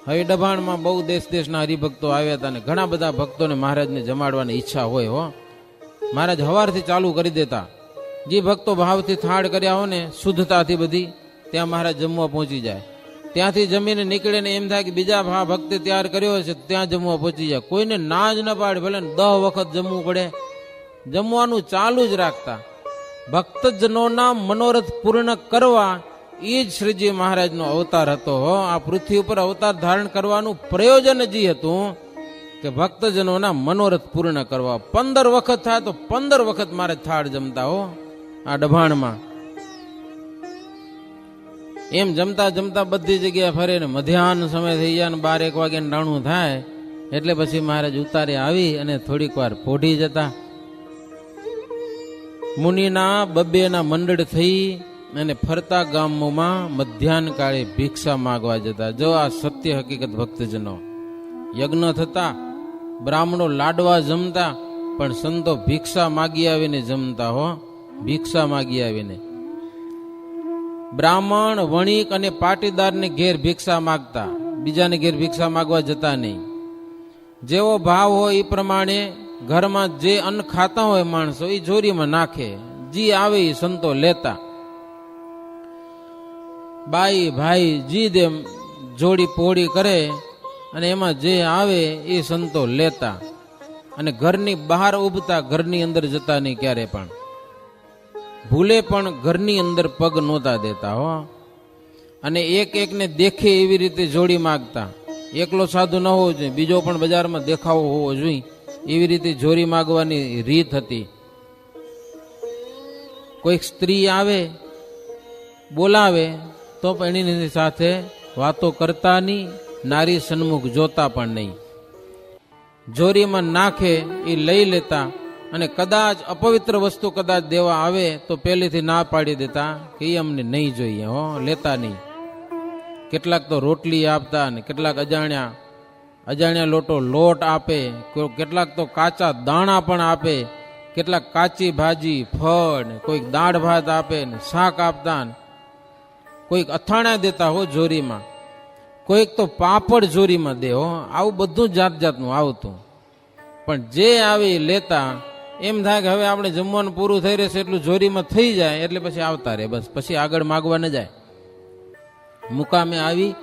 હવે ડભાણમાં બહુ દેશ દેશના હરિભક્તો આવ્યા હતા ને ઘણા બધા ભક્તોને મહારાજને જમાડવાની ઈચ્છા હોય હો. મહારાજ હવારથી ચાલુ કરી દેતા. જે ભક્તો ભાવથી થાળ કર્યા હોય ને શુદ્ધતાથી બધી, ત્યાં મહારાજ જમવા પહોંચી જાય. ત્યાંથી જમીને નીકળે ને એમ થાય કે બીજા ભક્તે તૈયાર કર્યો છે ત્યાં જમવા પહોંચી જાય. કોઈને ના જ ન પાડે, ભલે 10 વખત જમવું પડે, જમવાનું ચાલુ જ રાખતા. ભક્તજનોના મનોરથ પૂર્ણ કરવા એ જ શ્રીજી મહારાજનો અવતાર હતો. આ પૃથ્વી ઉપર અવતાર ધારણ કરવાનું પ્રયોજન જ હતું કે ભક્તજનોના મનોરથ પૂર્ણ કરવા. 15 વખત થાય તો 15 વખત મારે થાળ જમતા હો આ ડભાણમાં. એમ જમતા જમતા બધી જગ્યાએ ફરે ને મધ્યાહન સમય થઈ જાય ને 12-1 વાગે ટાણું થાય એટલે પછી મહારાજ ઉતારે આવી અને થોડીક વાર પોઢી જતા. મુનિના 2-2 મંડળ થઈ અને ફરતા ગામોમાં મધ્યાહન કાળે ભિક્ષા માગવા જતા. જો આ સત્ય હકીકત ભક્તજનો. યજ્ઞ થતા, બ્રાહ્મણો લાડવા જમતા, પણ સંતો ભિક્ષા માગી આવીને જમતા હો. ભિક્ષા માગી આવીને બ્રાહ્મણ, વણિક અને પાટીદારને ઘેર ભિક્ષા માગતા, બીજાને ઘેર ભિક્ષા માગવા જતા નહીં. જેવો ભાવ હોય એ પ્રમાણે ઘરમાં જે અન્ન ખાતા હોય માણસો એ જોરીમાં નાખે, જી આવે એ સંતો લેતા. બાઈ ભાઈ જી દે જોડી પોળી કરે અને એમાં જે આવે એ સંતો લેતા. અને ઘરની બહાર ઉભતા, ઘરની અંદર જતા નહીં ક્યારે પણ. ભૂલે પણ ઘરની અંદર પગ નહોતા દેતા હો. અને એક એકને દેખે એવી રીતે જોડી માગતા. એકલો સાધુ ન હોવો જોઈએ, બીજો પણ બજારમાં દેખાવો હોવો જોઈએ, એવી રીતે જોડી માગવાની રીત હતી. કોઈક સ્ત્રી આવે બોલાવે તો પણ એની સાથે વાતો કરતા નહીં, નારી સન્મુખ જોતા પણ નહીં. જોરીમાં નાખે એ લઈ લેતા. અને કદાચ અપવિત્ર વસ્તુ કદાચ દેવા આવે તો પહેલેથી ના પાડી દેતા કે એ અમને નહીં જોઈએ હો, લેતા નહીં. કેટલાક તો રોટલી આપતા ને કેટલાક અજાણ્યા લોટો લોટ આપે, કેટલાક તો કાચા દાણા પણ આપે, કેટલાક કાચી ભાજી, ફળ, કોઈક દાળ ભાત આપે ને શાક આપતા, કોઈક અથાણા દેતા હો જોરીમાં, કોઈક તો પાપડ જોરીમાં દે હો. આવું બધું જાત જાતનું આવતું. પણ જે આવે લેતા. એમ થાય કે હવે આપણે જમવાનું પૂરું થઈ રહેશે એટલું જોરીમાં થઈ જાય એટલે પછી આવતા રહે, બસ પછી આગળ માગવા ન જાય. મુકામે આવી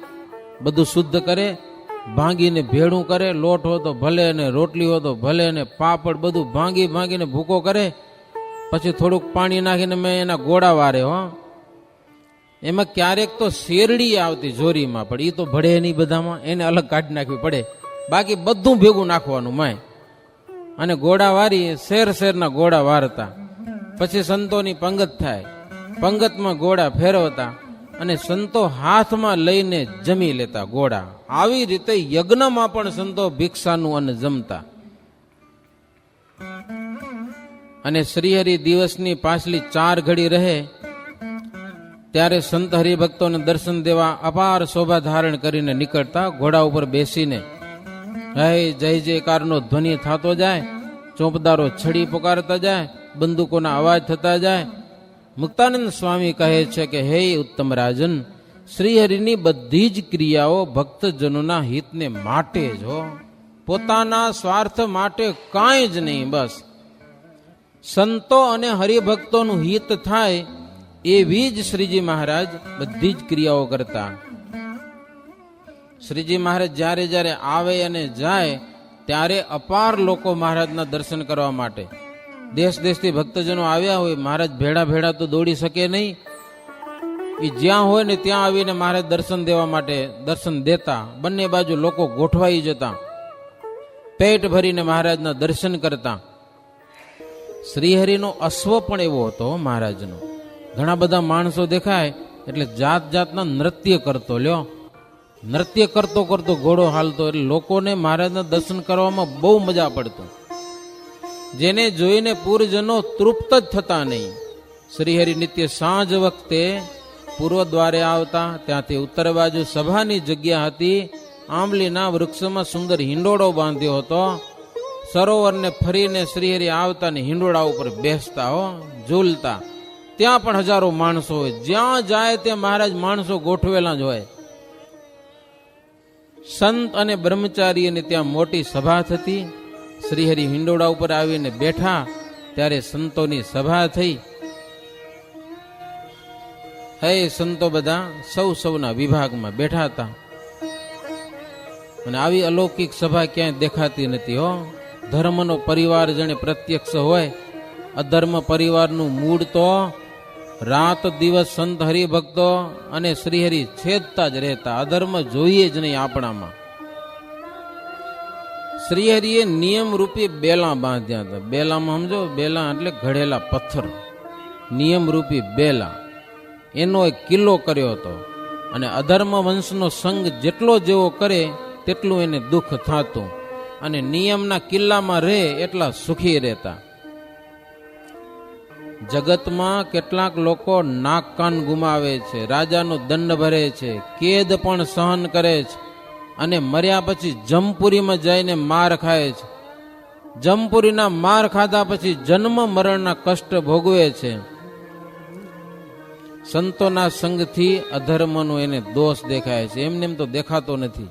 બધું શુદ્ધ કરે, ભાંગીને ભેળું કરે, લોટ હો તો ભલે ને રોટલી હો તો ભલે ને પાપડ બધું ભાંગીને ભૂકો કરે. પછી થોડુંક પાણી નાખીને મેં એના ગોળા વારે હો. એમાં ક્યારેક તો શેરડી આવતી જોરીમાં, પણ એ તો ભળે નહીં બધામાં, એને અલગ કાઢી નાખવી પડે. બાકી બધું ભેગું નાખવાનું માય. અને ગોળા વારી શેરના ગોળા વારતા. પછી સંતોની પંગત થાય, પંગતમાં ગોળા ફેરવતા અને સંતો હાથમાં લઈને જમી લેતા ગોળા. આવી રીતે યજ્ઞમાં પણ સંતો ભિક્ષાનું અન્ન જમતા. અને શ્રીહરિ દિવસની પાછલી 4 ઘડી રહે ત્યારે સંત હરિભક્તોને દર્શન દેવા અપાર શોભા ધારણ કરીને નીકળતા. ઘોડા ઉપર બેસીને હે જય જયકારનો ધ્વનિ થતો જાય, ચોપદારો છડી પુકારતા જાય, બંદૂકોના અવાજ થતા જાય. મુક્તાનંદ સ્વામી કહે છે કે હે ઉત્તમ રાજન, શ્રીહરિની બધી જ ક્રિયાઓ ભક્તજનોના હિતને માટે જ હો, પોતાના સ્વાર્થ માટે કાંઈ જ નહીં. બસ સંતો અને હરિભક્તોનું હિત થાય એવી જ શ્રીજી મહારાજ બધી જ ક્રિયાઓ કરતા. શ્રીજી મહારાજ જ્યારે જ્યારે આવે અને જાય ત્યારે અપાર લોકો મહારાજના દર્શન કરવા માટે, દેશ દેશથી ભક્તજનો આવ્યા હોય, મહારાજ ભેડા તો દોડી શકે નહીં. એ જ્યાં હોય ને ત્યાં આવીને મહારાજ દર્શન દેવા માટે દર્શન દેતા. બંને બાજુ લોકો ગોઠવાઈ જતા, પેટ ભરીને મહારાજના દર્શન કરતા. શ્રીહરિનો અશ્વ પણ એવો હતો મહારાજનો. ઘણા બધા માણસો દેખાય એટલે જાત જાતના નૃત્ય કરતો લ્યો, નૃત્ય કરતો ઘોડો હાલતો, એટલે લોકોને મહારાજના દર્શન કરવામાં બહુ મજા પડતો. જેને જોઈને પૂરજનો તૃપ્ત જ થતા નહીં. શ્રીહરિ નિત્ય સાંજ વખતે પૂર્વ દ્વારે આવતા. ત્યાંથી ઉત્તર બાજુ સભાની જગ્યા હતી. આંબલીના વૃક્ષમાં સુંદર હિંડોળો બાંધ્યો હતો. સરોવરને ફરીને શ્રીહરિ આવતા ને હિંડોળા ઉપર બેસતા હો, ઝૂલતા. ત્યાં પણ હજારો માણસો હોય, જ્યાં જાય ત્યાં મહારાજ માણસો ગોઠવેલા જ હોય. સંત અને બ્રહ્મચારીઓની ત્યાં મોટી સભા થતી. શ્રીહરિ હિંડોળા ઉપર આવીને બેઠા ત્યારે સંતોની સભા થઈ. હે સંતો બધા સૌના વિભાગમાં બેઠા હતા. અને આવી અલૌકિક સભા ક્યાંય દેખાતી નથી હો. ધર્મનો પરિવાર જેને પ્રત્યક્ષ હોય, અધર્મ પરિવારનું મૂળ તો રાત દિવસ સંત હરિભક્તો અને શ્રીહરિ છેદતા જ રહેતા. અધર્મ જોઈએ જ નહીં આપણામાં. શ્રીહરિએ નિયમ રૂપી બેલા બાંધ્યા હતા. બેલામાં સમજો, બેલા એટલે ઘડેલા પથ્થર, નિયમ રૂપી બેલા, એનો એક કિલ્લો કર્યો હતો. અને અધર્મ વંશનો સંગ જેટલો જેવો કરે તેટલું એને દુઃખ થતું. અને નિયમના કિલ્લામાં રહે એટલા સુખી રહેતા. જગતમાં કેટલાક લોકો નાક કાન ગુમાવે છે, રાજાનો દંડ ભરે છે, કેદ પણ સહન કરે છે, અને મર્યા પછી જમપુરીમાં જઈને માર ખાય છે. જમપુરીના માર ખાધા પછી જન્મ મરણના કષ્ટ ભોગવે છે. સંતોના સંગથી અધર્મનો એને દોષ દેખાય છે, એમને એમ તો દેખાતો નથી.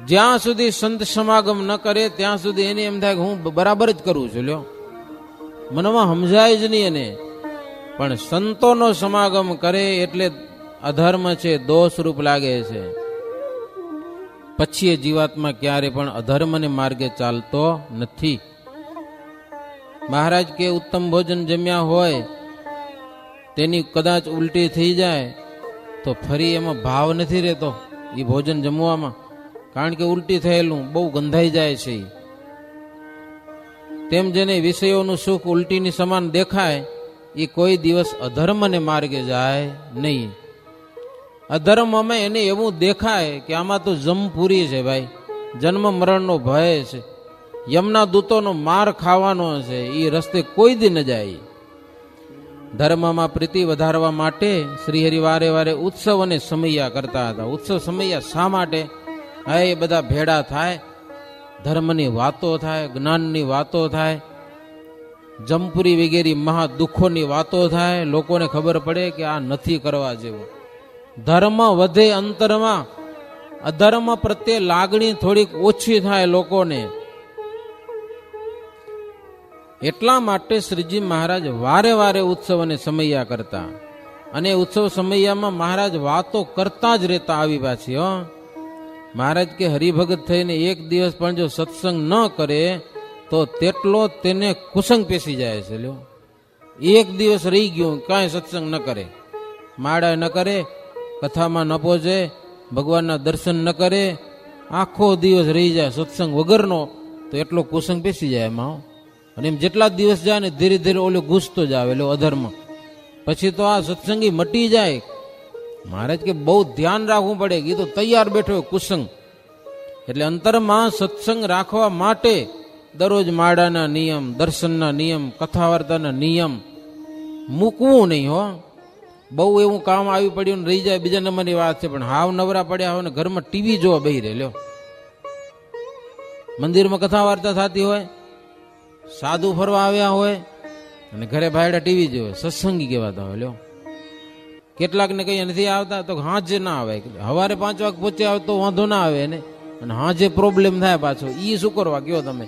જ્યાં સુધી સંત સમાગમ ન કરે ત્યાં સુધી એને એમ થાય કે હું બરાબર જ કરું છું. લ્યો, મનમાં સમજાય જ નહીં એને. પણ સંતોનો સમાગમ કરે એટલે અધર્મ છે, દોષરૂપ લાગે છે. પછી એ જીવાત્મા ક્યારે પણ અધર્મને માર્ગે ચાલતો નથી. મહારાજ કે ઉત્તમ ભોજન જમ્યા હોય તેની કદાચ ઉલટી થઈ જાય તો ફરી એમાં ભાવ નથી રહેતો એ ભોજન જમવામાં, કારણ કે ઉલટી થયેલું બહુ ગંધાઈ જાય છે. તેમ જેને વિષયોનું સુખ ઉલટીની સમાન દેખાય એ કોઈ દિવસ અધર્મને માર્ગે જાય નહીં. અધર્મમાં એને એવું દેખાય કે આમાં તો જમપુરી છે ભાઈ, જન્મ મરણનો ભય છે, યમના દૂતોનો માર ખાવાનો છે, એ રસ્તે કોઈ દી ન જાય. ધર્મમાં પ્રીતિ વધારવા માટે શ્રીહરિ વારે વારે ઉત્સવ અને સમૈયા કરતા હતા. ઉત્સવ સમૈયા શા માટે? હા, એ બધા ભેડા થાય, ધર્મની વાતો થાય, જ્ઞાનની વાતો થાય, જમપુરી વગેરે મહા દુઃખોની વાતો થાય, લોકોને ખબર પડે કે આ નથી કરવા જેવું. ધર્મ વધે અંતરમાં, અધર્મ પ્રત્યે લાગણી થોડીક ઓછી થાય લોકોને. એટલા માટે શ્રીજી મહારાજ વારે વારે ઉત્સવ અને સમૈયા કરતા. અને ઉત્સવ સમૈયામાં મહારાજ વાતો કરતા જ રહેતા. આવી પાછી હો, મહારાજ કે હરિભગત થઈને એક દિવસ પણ જો સત્સંગ ન કરે તો તેટલો તેને કુસંગ પેસી જાય છે. લ્યો, એક દિવસ રહી ગયો કાંઈ સત્સંગ ન કરે, માળા ન કરે, કથામાં ન પહોંચે, ભગવાનના દર્શન ન કરે, આખો દિવસ રહી જાય સત્સંગ વગરનો, તો એટલો કુસંગ પેસી જાય એમાં. અને એમ જેટલા દિવસ જાય ને ધીરે ધીરે ઓલો ઘૂસતો જ આવે એટલે અધર્મ. પછી તો આ સત્સંગી મટી જાય. મહારાજ કે બહુ ધ્યાન રાખવું પડે, એ તો તૈયાર બેઠો કુસંગ. એટલે અંતરમાં સત્સંગ રાખવા માટે દરરોજ માળાના નિયમ, દર્શનના નિયમ, કથા વાર્તાના નિયમ મૂકવું નહીં હો. બહુ એવું કામ આવી પડ્યું ને રહી જાય બીજા નંબરની વાત છે. પણ હાવ નવરા પડ્યા હોય ને ઘરમાં ટીવી જોવા બેહી રહે. લ્યો, મંદિરમાં કથા વાર્તા થતી હોય, સાધુ ફરવા આવ્યા હોય અને ઘરે ભાઈડા ટીવી જોવે, સત્સંગી કહેવાતા હોય. લ્યો, કેટલાકને કઈ નથી આવતા તો હાજે ના આવે, સવારે 5 વાગે પહોંચ્યા આવે તો વાંધો ના આવે એને, અને હાજે પ્રોબ્લેમ થાય પાછો. ઈ શું કરવા કયો તમે?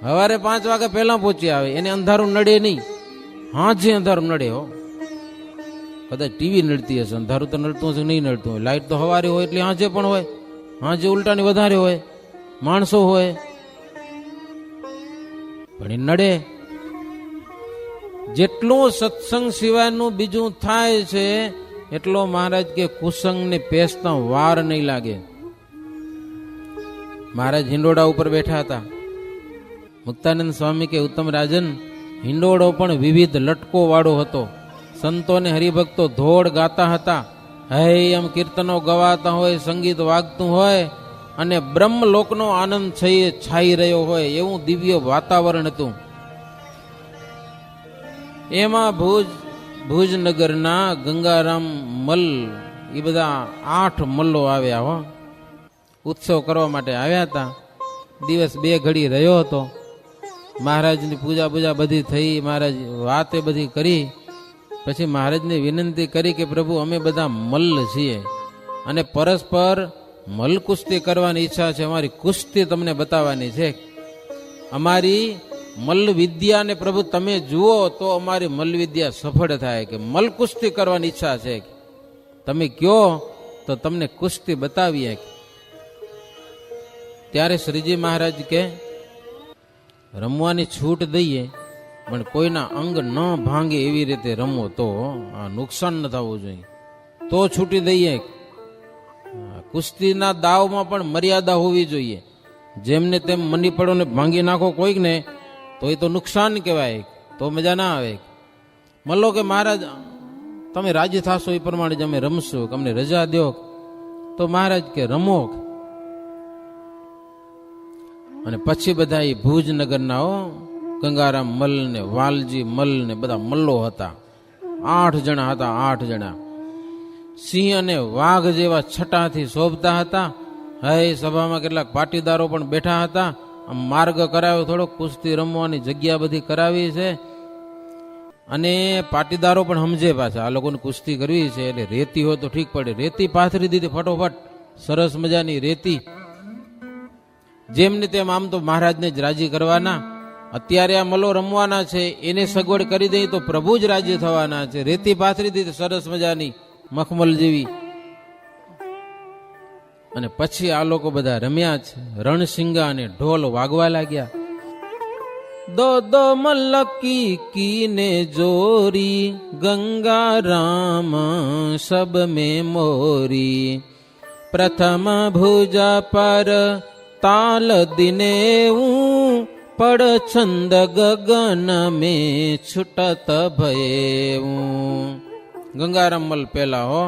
સવારે 5 વાગે પહેલા પહોંચ્યા આવે એને અંધારું નડે નહીં, હાજે અંધારું નડે હો. કદાચ ટીવી નડતી હશે, અંધારું તો નડતું હશે, નહીં નડતું હોય. લાઈટ તો સવારે હોય એટલે હાજે પણ હોય, હાજે ઉલટાની વધારે હોય, માણસો હોય, પણ એ નડે. જેટલું સત્સંગ સિવાયનું બીજું થાય છે એટલો મહારાજ કે કુસંગને પેસતા વાર નહીં લાગે. મહારાજ હિંડોળા ઉપર બેઠા હતા. મુક્તાનંદ સ્વામી કે ઉત્તમ રાજન, હિંડોળો પણ વિવિધ લટકો વાળો હતો. સંતો ને હરિભક્તો ધોળ ગાતા હતા. હે એમ કીર્તનો ગવાતા હોય, સંગીત વાગતું હોય અને બ્રહ્મલોકનો આનંદ છાઈ રહ્યો હોય એવું દિવ્ય વાતાવરણ હતું. એમાં ભુજનગરના ગંગારામ મલ એ બધા 8 મલ્લો આવ્યા હો, ઉત્સવ કરવા માટે આવ્યા હતા. દિવસ 2 ઘડી રહ્યો હતો. મહારાજની પૂજા બધી થઈ, મહારાજ વાતે બધી કરી. પછી મહારાજને વિનંતી કરી કે પ્રભુ અમે બધા મલ્લ છીએ, અને પરસ્પર મલ્લકુસ્તી કરવાની ઈચ્છા છે. અમારી કુસ્તી તમને બતાવવાની છે. અમારી મલ્લ વિદ્યાને પ્રભુ તમે જુઓ તો અમારી મલ્લ વિદ્યા સફળ થાય. કે મલ્લકુસ્તી કરવાની ઈચ્છા છે, તમે કયો તો તમને કુસ્તી બતાવીએ. ત્યારે શ્રીજી મહારાજ કે રમવાની છૂટ દઈએ, પણ કોઈના અંગ ન ભાંગે એવી રીતે રમો તો આ નુકસાન ન થવું જોઈએ, તો છૂટી દઈએ. કુસ્તીના દાવમાં પણ મર્યાદા હોવી જોઈએ. જેમને તેમ મની પડોને ભાંગી નાખો કોઈક ને તો એ તો નુકસાન કહેવાય, તો મજા ના આવે. મલ્લો કે મહારાજ તમે રાજી થશો એ પ્રમાણે જ અમે રમશું, અમને રજા દો. તો મહારાજ કે રમો. અને પછી બધા એ ભુજનગરના ગંગારામ મલ ને વાલજી મલ ને બધા મલ્લો હતા. 8 જણા હતા. 8 જણા સિંહ અને વાઘ જેવા છટાથી શોભતા હતા. હે સભામાં કેટલાક પાટીદારો પણ બેઠા હતા. આમ માર્ગ કરાવ્યો, થોડો કુસ્તી રમવાની જગ્યા બધી કરાવી છે. અને પાટીદારો પણ સમજે પાછા આ લોકોને કુસ્તી કરવી છે, એટલે રેતી હોય તો ઠીક પડે. રેતી પાથરી દીધી ફટોફટ, સરસ મજાની રેતી. જેમને તેમ આમ તો મહારાજને જ રાજી કરવાના. અત્યારે આ મલ્લો રમવાના છે, એને સગવડ કરી દઈ તો પ્રભુ જ રાજી થવાના છે. રેતી પાથરી દીધી સરસ મજાની મખમલ જેવી. અને પછી આ લોકો બધા રમ્યા છે. રણસિંગા અને ઢોલ વાગવા લાગ્યા. દો મલ્લકી કીને જોરી, ગંગા રામ સબ में મોરી. પ્રથમ ભુજા પર તાલ દિને પડ છંદ ગગન में છૂટત ભયેવું. ગંગારામ મલ પેલા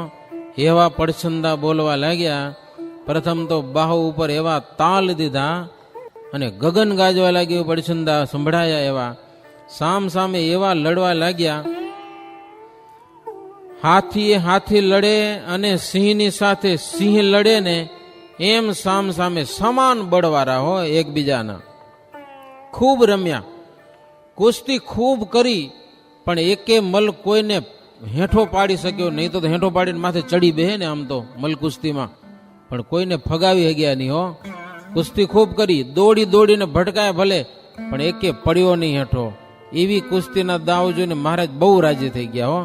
એવા પડછંદા બોલવા લાગ્યા. પ્રથમ તો બાહુ ઉપર એવા તાલ દીધા અને ગગન ગાજવા લાગ્યું. પડછંદા સંભળાયા એવા. સામ સામે એવા લડવા લાગ્યા. હાથી હાથી લડે અને સિંહની સાથે સિંહ લડે ને એમ સામ સામે સમાન બળવાળા એકબીજાના. ખૂબ રમ્યા, કુસ્તી ખૂબ કરી, પણ એકે મલ કોઈને હેઠો પાડી શક્યો નહીં. તો હેઠો પાડીને માથે ચડી બેહે ને આમ તો મલ કુસ્તીમાં, પણ કોઈને ફગાવી ગયા નહીં. કુસ્તી ખૂબ કરી, દોડી દોડીને ભટકાય ભલે, પણ એકે પડ્યો નહીં હેઠો. એવી કુસ્તીના દાવ જોઈને મહારાજ બહુ રાજી થઈ ગયા.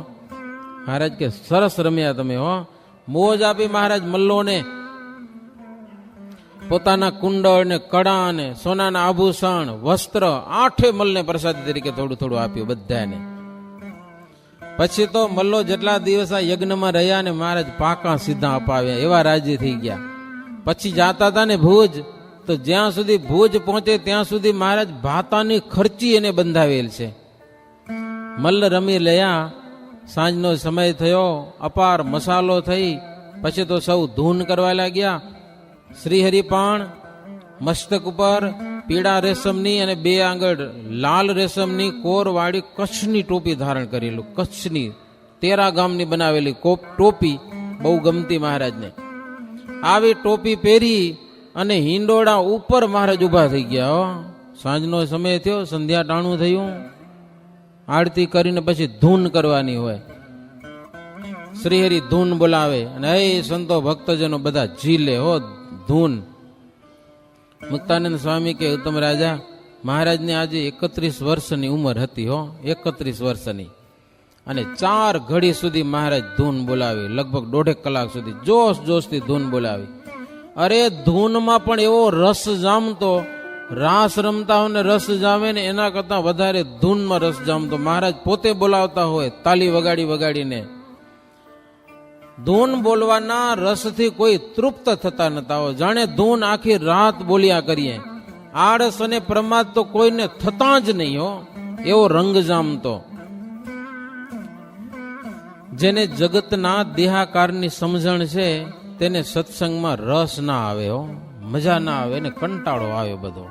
મહારાજ કે સરસ રમ્યા તમે. મોજ આપી મહારાજ મલ્લોને. પોતાના કુંડળ ને કડા ને સોનાના આભૂષણ વસ્ત્ર 8 મલને પ્રસાદી તરીકે થોડું થોડું આપ્યું બધાને. પછી તો મલ્લો જેટલા દિવસ આ યજ્ઞમાં રહ્યા ને મહારાજ પાકા સીધા અપાવ્યા, એવા રાજી થઈ ગયા. પછી જાતા હતા ને ભુજ, તો જ્યાં સુધી ભુજ પહોંચે ત્યાં સુધી મહારાજ ભાતાની ખર્ચી એને બંધાવેલ છે. મલ્લ રમી લયા, સાંજનો સમય થયો, અપાર મસાલો થઈ. પછી તો સૌ ધૂન કરવા લાગ્યા. શ્રીહરિ પણ મસ્તક ઉપર પીળા રેશમની અને 2 આંગળ લાલ રેશમની કોરવાળી કચ્છની ટોપી ધારણ કરેલું. કચ્છની 13 ગામની બનાવેલી ટોપી બહુ ગમતી મહારાજને. આવી ટોપી પહેરી અને હિંડોળા ઉપર મહારાજ ઉભા થઈ ગયા. સાંજનો સમય થયો, સંધ્યા ટાણું થયું. આરતી કરીને પછી ધૂન કરવાની હોય. શ્રીહરિ ધૂન બોલાવે અને એ સંતો ભક્તજનો બધા ઝીલે ધૂન. મુક્તાનંદ સ્વામી કે ઉત્તમ રાજા, મહારાજને આજે 31 વર્ષની ઉંમર હતી. 31 વર્ષની. અને 4 ઘડી સુધી મહારાજ ધૂન બોલાવી, લગભગ 1.5 કલાક સુધી જોશ જોશથી ધૂન બોલાવી. અરે ધૂનમાં પણ એવો રસ જામતો, રાસ રમતા હોય ને રસ જામે ને એના કરતા વધારે ધૂનમાં રસ જામતો. મહારાજ પોતે બોલાવતા હોય તાલી વગાડી વગાડીને. ધૂન બોલવાના રસથી કોઈ તૃપ્ત થતા નતા હોય, જાણે ધૂન આખી રાત બોલ્યા કરીએ. આળસ અને પ્રમાદ તો કોઈને થતા જ નહીં. એવો રંગ જામતો. જેને જગતના દેહાકારની સમજણ છે તેને સત્સંગમાં રસ ના આવે, મજા ના આવે ને કંટાળો આવે બધો.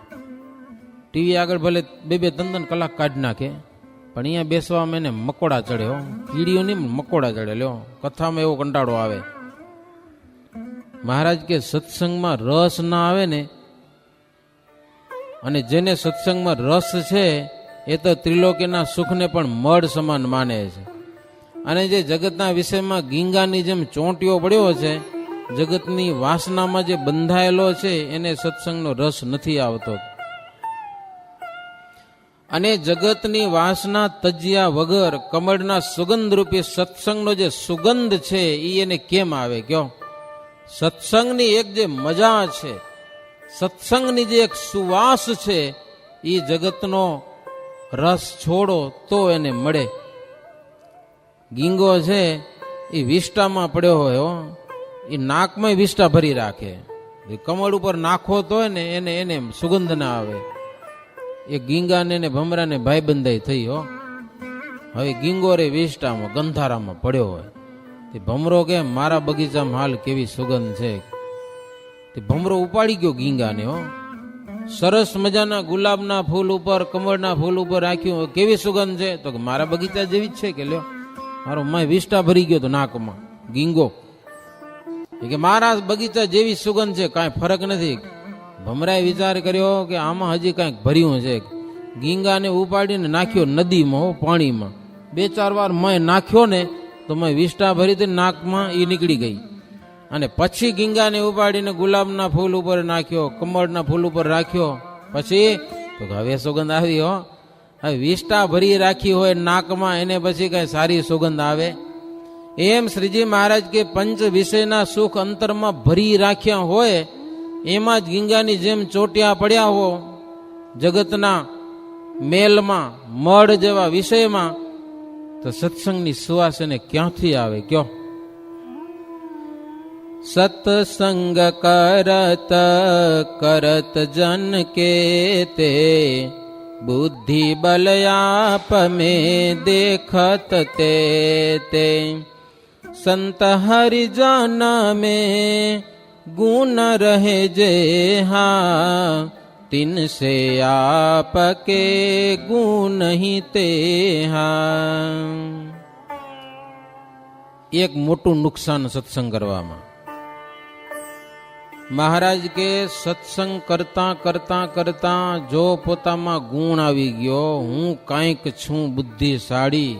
ટીવી આગળ ભલે 2-3 કલાક કાઢી નાખે, પણ અહીંયા બેસવામાં એને મકોડા ચડે. કીડીઓ નહીં, મકોડા ચડે. લ્યો, કથામાં એવો કંટાળો આવે. મહારાજ કે સત્સંગમાં રસ ના આવે ને, અને જેને સત્સંગમાં રસ છે એ તો ત્રિલોકીના સુખને પણ મળ સમાન માને છે. અને જે જગતના વિષયમાં ગીંગાની જેમ ચોંટીઓ પડ્યો છે જગતની વાસનામાં જે બંધાયેલો છે એને સત્સંગનો રસ નથી આવતો. અને જગતની વાસના તજ્યા વગર કમળના સુગંધ રૂપી સત્સંગનો જે સુગંધ છે એ એને કેમ આવે કયો? સત્સંગની એક જે મજા છે, સત્સંગની જે એક સુવાસ છે, એ જગતનો રસ છોડો તો એને મળે. ગીંગો છે એ વિષ્ટામાં પડ્યો હોય હો, એ નાકમાં વિષ્ટા ભરી રાખે. કમળ ઉપર નાખો તો ને એને સુગંધ ના આવે. એ ગીંગાને ને ભમરાને ભાઈબંધાઈ થઈ હો. હવે ગીંગો રે વિષ્ટામાં ગંધારામાં પડ્યો હોય, તે ભમરો કે મારા બગીચામાં હાલ કેવી સુગંધ છે. તે ભમરો ઉપાડી ગયો ગીંગાને હો, સરસ મજાના ગુલાબના ફૂલ ઉપર, કમળના ફૂલ ઉપર રાખ્યું, કેવી સુગંધ છે? તો કે મારા બગીચા જેવી જ છે કે લ્યો, મારો માય વિષ્ટા ભરી ગયો તો નાકમાં. ગીંગો કે મારા બગીચા જેવી સુગંધ છે, કાંઈ ફરક નથી. ભમરાએ વિચાર કર્યો કે આમાં હજી કાંઈક ભર્યું છે. ગીંગાને ઉપાડીને નાખ્યો નદીમાં હો, પાણીમાં. 2-4 વાર મેં નાખ્યો ને તો મેં વિષ્ટા ભરી હતી નાકમાં, એ નીકળી ગઈ. અને પછી ગીંગાને ઉપાડીને ગુલાબના ફૂલ ઉપર નાખ્યો, કમળના ફૂલ ઉપર રાખ્યો. પછી તો હવે સુગંધ આવી હો. હવે વિષ્ટા ભરી રાખી હોય નાકમાં, એને પછી કઈ સારી સુગંધ આવે? એમ શ્રીજી મહારાજ કે પંચ વિષયના સુખ અંતરમાં ભરી રાખ્યા હોય, એમાં જ ગીંગાની જેમ ચોટ્યા પડ્યા હો જગતના મેલમાં, મળ જેવા વિષયમાં, તો સત્સંગની સુવાસ એને ક્યાંથી આવે કયો? સત્સંગ કરત કરત જન કે તે બુદ્ધિ બલયાપ મેં દેખત તે સંત હરિજન में गुण रहे जे हाँ तिनसे आपके गुण ही ते हाँ. એક મોટું નુકસાન સત્સંગ કરવામાં. મહારાજ કે સત્સંગ કરતા કરતા કરતા જો પોતામાં ગુણ આવી ગયો, હું કાંઈક છું બુદ્ધિશાળી,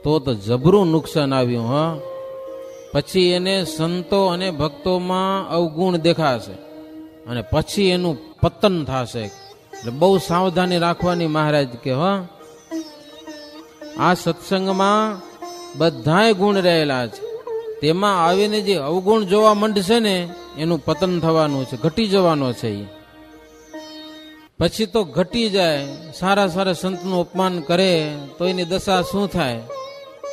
તો જબરું નુકસાન આવ્યું. હા, પછી એને સંતો અને ભક્તોમાં અવગુણ દેખાશે અને પછી એનું પતન થશે. એટલે બહુ સાવધાની રાખવાની મહારાજ કે હા, આ સત્સંગમાં બધાય ગુણ રહેલા છે, તેમાં આવીને જે અવગુણ જોવા માંડશે ને એનું પતન થવાનું છે, ઘટી જવાનો છે. પછી તો ઘટી જાય. સારા સારા સંતનું અપમાન કરે તો એની દશા શું થાય?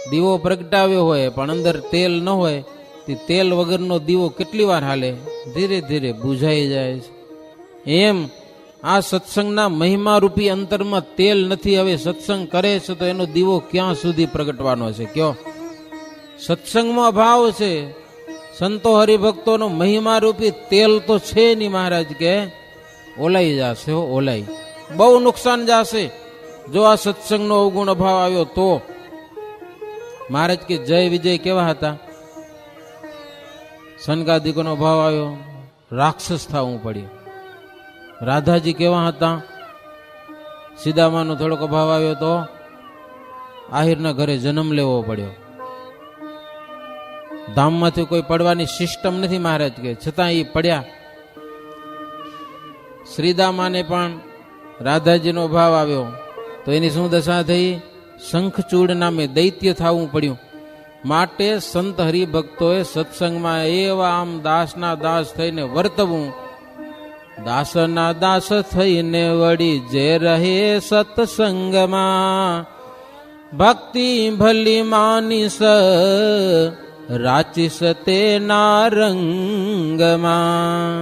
દીવો પ્રગટાવ્યો હોય પણ અંદર તેલ ન હોય, તે તેલ વગરનો દીવો કેટલી વાર હાલે? ધીરે ધીરે બુઝાઈ જાય છે. એમ આ સત્સંગના મહિમા રૂપી અંતરમાં તેલ નથી. હવે સત્સંગ કરે છે તો એનો દીવો ક્યાં સુધી પ્રગટવાનો છે કયો? સત્સંગમાં ભાવ છે, સંતો હરિભક્તોનો મહિમા રૂપી તેલ તો છે નહીં. મહારાજ કે ઓલાઈ જશે હો, ઓલાઈ. બહુ નુકસાન જશે જો આ સત્સંગનો અવગુણ અભાવ આવ્યો તો. મહારાજ કે જય વિજય કેવા હતા? સનકાદિકોનો ભાવ આવ્યો, રાક્ષસ થવું પડ્યું. રાધાજી કેવા હતા? સીદામાનો થોડોક અભાવ આવ્યો તો આહિરના ઘરે જન્મ લેવો પડ્યો. ધામમાંથી કોઈ પડવાની સિસ્ટમ નથી મહારાજ કે, છતાં એ પડ્યા. શ્રીદામાને પણ રાધાજીનો ભાવ આવ્યો તો એની શું દશા થઈ? શંખચૂડ નામે દૈત્ય થવું પડ્યું. માટે સંત હરિભક્તોએ સત્સંગમાં એવા આમ દાસના દાસ થઈને વર્તવું. દાસના દાસ થઈને વળી જે રહે સત્સંગમાં, ભક્તિ ભલી માનીસ રાચીસ તેના રંગમાં.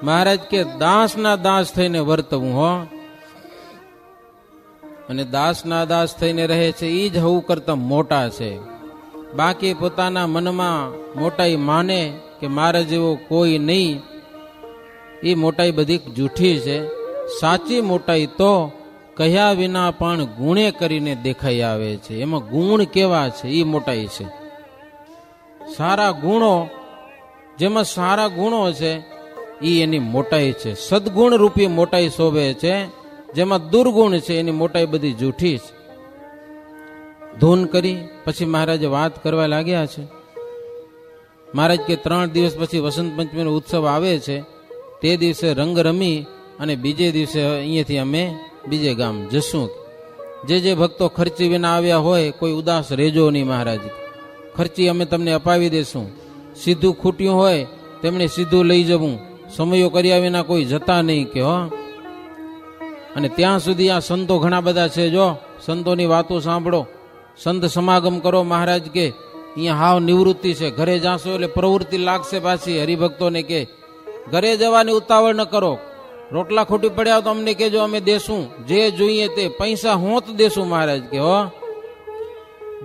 મહારાજ કે દાસના દાસ થઈને વર્તવું હો. અને દાસના દાસ થઈને રહે છે એ જ હવું કરતા મોટા છે. બાકી પોતાના મનમાં મોટાઈ માને કે મારા જેવો કોઈ નહીં, એ મોટાઈ બધી જૂઠી છે. સાચી મોટાઈ તો કહ્યા વિના પણ ગુણે કરીને દેખાઈ આવે છે. એમાં ગુણ કેવા છે એ મોટાઈ છે. સારા ગુણો, જેમાં સારા ગુણો છે એ એની મોટાઈ છે. સદગુણ રૂપી મોટાઈ શોભે છે. જેમાં દુર્ગુણ છે એની મોટાઈ બધી જૂઠી છે. ધૂન કરી પછી મહારાજે વાત કરવા લાગ્યા છે. મહારાજ કે 3 દિવસ પછી વસંત પંચમીનો ઉત્સવ આવે છે, તે દિવસે રંગ રમી અને બીજે દિવસે અહીંયાથી અમે બીજે ગામ જશું. જે ભક્તો ખર્ચી વિના આવ્યા હોય કોઈ ઉદાસ રહેજો નહીં મહારાજ, ખર્ચી અમે તમને અપાવી દેશું. સીધું ખૂટ્યું હોય તેમણે સીધું લઈ જવું, સમયો કર્યા વિના કોઈ જતા નહીં કે હો. અને ત્યાં સુધી આ સંતો ઘણા બધા છે, જો સંતોની વાતો સાંભળો, સંત સમાગમ કરો. મહારાજ કે અહીંયા હાવ નિવૃત્તિ છે, ઘરે જાશો એટલે પ્રવૃત્તિ લાગશે પાછી. હરિભક્તોને કે ઘરે જવાની ઉતાવળ ન કરો, રોટલા ખોટી પડ્યા તો અમને કેજો, અમે દેશું જે જોઈએ તે, પૈસા હોત દેશું. મહારાજ કે હો,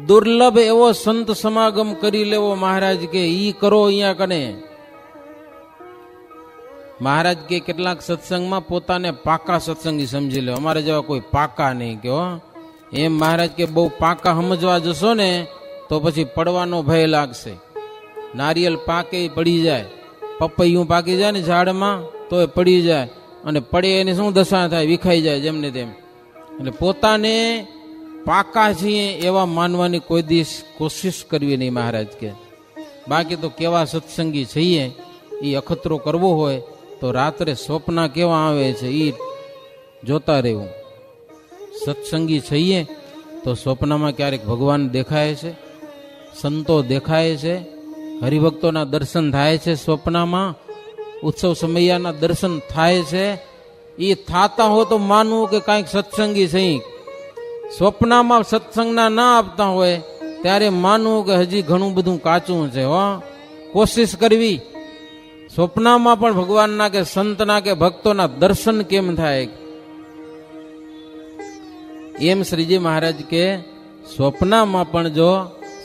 દુર્લભ એવો સંત સમાગમ કરી લેવો. મહારાજ કે ઈ કરો અહીંયા કને. મહારાજ કે કેટલાક સત્સંગમાં પોતાને પાકા સત્સંગી સમજી લે, અમારે જેવા કોઈ પાકા નહીં કે હો. એમ મહારાજ કે બહુ પાકા સમજવા જશો ને તો પછી પડવાનો ભય લાગશે. નારિયેલ પાકે પડી જાય, પપૈયું પાકી જાય ને ઝાડમાં તો એ પડી જાય, અને પડે એની શું દશા થાય, વિખાઈ જાય જેમને તેમ. એટલે પોતાને પાકા છીએ એવા માનવાની કોઈ દિવસ કોશિશ કરવી નહીં. મહારાજ કે બાકી તો કેવા સત્સંગી છીએ એ અખતરો કરવો હોય તો રાત્રે સ્વપ્ન કેવા આવે છે એ જોતા રહેવું. સત્સંગી છીએ તો સ્વપ્નમાં ક્યારેક ભગવાન દેખાય છે, સંતો દેખાય છે, હરિભક્તોના દર્શન થાય છે સ્વપ્નમાં, ઉત્સવ સમયાના દર્શન થાય છે. એ થાતા હો તો માનવું કે કાંઈક સત્સંગી છે. સ્વપ્નમાં સત્સંગના ના આપતા હોય ત્યારે માનવું કે હજી ઘણું બધું કાચું છે. હો, કોશિશ કરવી સ્વપ્નમાં પણ ભગવાનના કે સંતના કે ભક્તોના દર્શન કેમ થાય. એમ શ્રીજી મહારાજ કે સ્વપ્નમાં પણ જો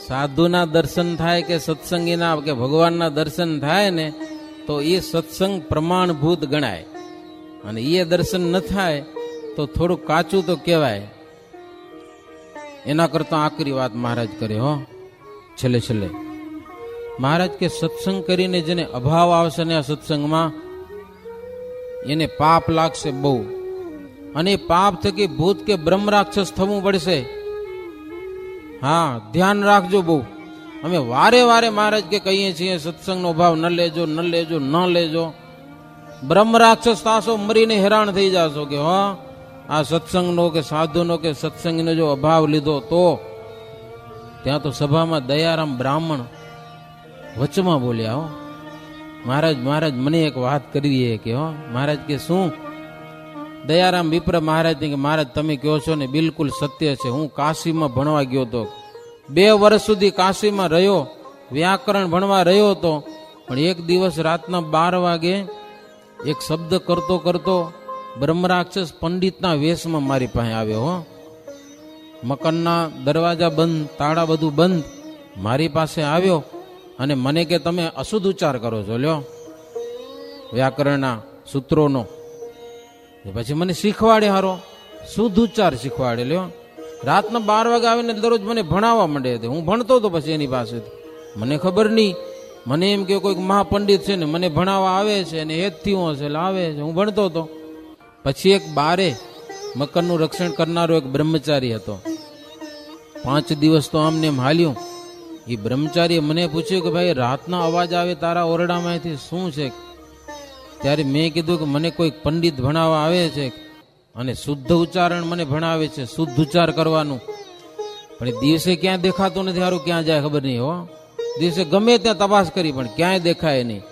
સાધુના દર્શન થાય કે સત્સંગીના કે ભગવાનના દર્શન થાય ને તો એ સત્સંગ પ્રમાણભૂત ગણાય, અને એ દર્શન ન થાય તો થોડું કાચું તો કહેવાય. એના કરતા આકરી વાત મહારાજ કરે. હો, છેલ્લે મહારાજ કે સત્સંગ કરીને જેને અભાવ આવશે ને આ સત્સંગમાં એને પાપ લાગશે બહુ, અને પાપ થકી ભૂત કે બ્રહ્મ રાક્ષસ થવું પડશે. હા, ધ્યાન રાખજો બહુ. અમે વારે વારે મહારાજ કે કહીએ છીએ સત્સંગનો ભાવ ન લેજો, ન લેજો, ન લેજો. બ્રહ્મ રાક્ષસ થાશો, મરીને હેરાન થઈ જાશો. કે હો, આ સત્સંગનો કે સાધુનો કે સત્સંગનો જો અભાવ લીધો તો. ત્યાં તો સભામાં દયારામ બ્રાહ્મણ વચમાં બોલ્યા. હો મહારાજ મને એક વાત કરવી કે હો. મહારાજ કે શું? દયારામ વિપ્ર મહારાજ કે મહારાજ તમે કહો છો ને બિલકુલ સત્ય છે. હું કાશીમાં ભણવા ગયો હતો, 2 વર્ષ સુધી કાશીમાં રહ્યો, વ્યાકરણ ભણવા રહ્યો હતો. પણ એક દિવસ રાતના 12 વાગે એક શબ્દ કરતો કરતો બ્રહ્મરાક્ષસ પંડિતના વેશમાં મારી પાસે આવ્યો. હો, મકાનના દરવાજા બંધ, તાળા બધું બંધ, મારી પાસે આવ્યો અને મને કે તમે અશુદ્ધ ઉચ્ચાર કરો છો લ્યો વ્યાકરણના સૂત્રોનો. પછી મને શીખવાડે, હારો શુદ્ધ ઉચ્ચાર શીખવાડે લ્યો. રાતના 12 વાગે આવીને દરરોજ મને ભણાવવા માંડે. હું ભણતો હતો પછી એની પાસેથી, મને ખબર નહીં. મને એમ કે કોઈક મહાપંડિત છે ને મને ભણાવવા આવે છે ને હેતથી હું હશે આવે છે. હું ભણતો હતો. પછી એક બારે મકાનનું રક્ષણ કરનારો એક બ્રહ્મચારી હતો. 5 દિવસ તો આમને એમ હાલ્યું. એ બ્રહ્મચારીએ મને પૂછ્યું કે ભાઈ રાતના અવાજ આવે તારા ઓરડામાંથી શું છે? ત્યારે મેં કીધું કે મને કોઈક પંડિત ભણાવવા આવે છે અને શુદ્ધ ઉચ્ચારણ મને ભણાવે છે, શુદ્ધ ઉચ્ચાર કરવાનું. પણ દિવસે ક્યાં દેખાતું નથી. સારું ક્યાં જાય ખબર નહીં. હો, દિવસે ગમે ત્યાં તપાસ કરી પણ ક્યાંય દેખાય નહીં.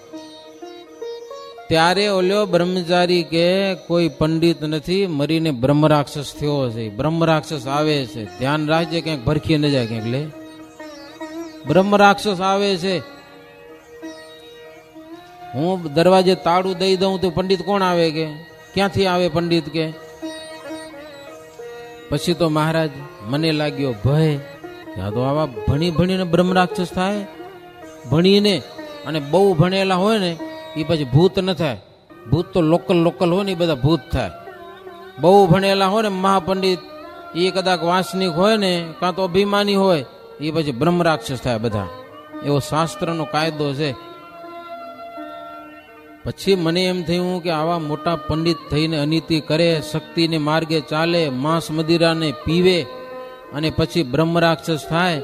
ત્યારે ઓલ્યો બ્રહ્મચારી કે કોઈ પંડિત નથી, મરીને બ્રહ્મ રાક્ષસ થયો છે. બ્રહ્મ રાક્ષસ આવે છે, ધ્યાન રાખજે ક્યાંક ભરખી ન જાય ક્યાંક. લે, બ્રહ્મ રાક્ષસ આવે છે. હું દરવાજે તાળું દઈ દઉં તો પંડિત કોણ આવે કે? ક્યાંથી આવે પંડિત કે? પછી તો મહારાજ મને લાગ્યો ભય. આ તો આવા ભણીને બ્રહ્મ રાક્ષસ થાય. ભણીને અને બહુ ભણેલા હોય ને એ પછી ભૂત ન થાય. ભૂત તો લોકલ હોય ને એ બધા ભૂત થાય. બહુ ભણેલા હોય ને મહાપંડિત એ કદાચ વાસનિક હોય ને કાં તો અભિમાની હોય એ પછી બ્રહ્મ રાક્ષસ થાય બધા. એવો શાસ્ત્રનો કાયદો છે. પછી મને એમ થયું કે આવા મોટા પંડિત થઈને અનીતિ કરે, શક્તિને માર્ગે ચાલે, માંસ મદિરાને પીવે અને પછી બ્રહ્મ રાક્ષસ થાય.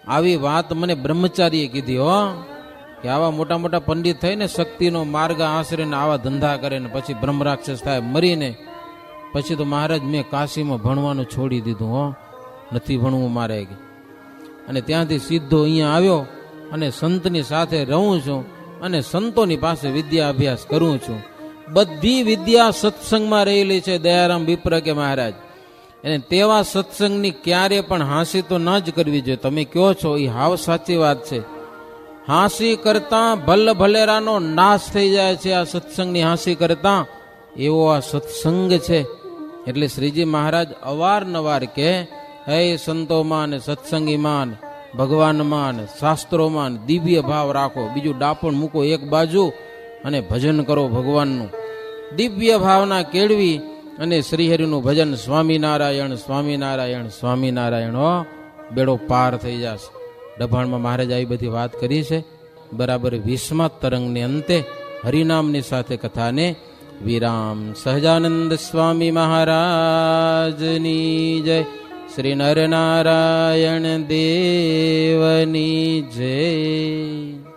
આવી વાત મને બ્રહ્મચારીએ કીધી હો, કે આવા મોટા મોટા પંડિત થઈને શક્તિનો માર્ગ આશરીને આવા ધંધા કરે ને પછી બ્રહ્મરાક્ષસ થાય મરીને પછી તો મહારાજ મેં કાશીમાં ભણવાનું છોડી દીધું હો, નથી ભણવું મારે. અને ત્યાંથી સીધો અહીંયા આવ્યો અને સંતની સાથે રહું છું અને સંતોની પાસે વિદ્યા અભ્યાસ કરું છું. બધી વિદ્યા સત્સંગમાં રહેલી છે દયારામ વિપ્ર કે મહારાજ. અને તેવા સત્સંગની ક્યારે પણ હાંસી તો ન જ કરવી જોઈએ. તમે કહો છો એ હાવ સાચી વાત છે. હાંસી કરતા ભલ ભલેરાનો નાશ થઈ જાય છે આ સત્સંગની હાંસી કરતા, એવો આ સત્સંગ છે. એટલે શ્રીજી મહારાજ અવારનવાર કે હે સંતોમાં ને સત્સંગીમાં, ભગવાનમાં, શાસ્ત્રોમાં દિવ્ય ભાવ રાખો, બીજું ડાપણ મૂકો એક બાજુ અને ભજન કરો ભગવાનનું. દિવ્ય ભાવના કેળવી અને શ્રીહરિનું ભજન સ્વામિનારાયણ સ્વામિનારાયણ સ્વામિનારાયણ, હો બેડો પાર થઈ જશે. ડભાણમાં મહારાજ આવી બધી વાત કરી છે. બરાબર 20મા તરંગને અંતે હરિનામની સાથે કથાને વિરામ. સહજાનંદ સ્વામી મહારાજની જય. શ્રી નરનારાયણ દેવની જય.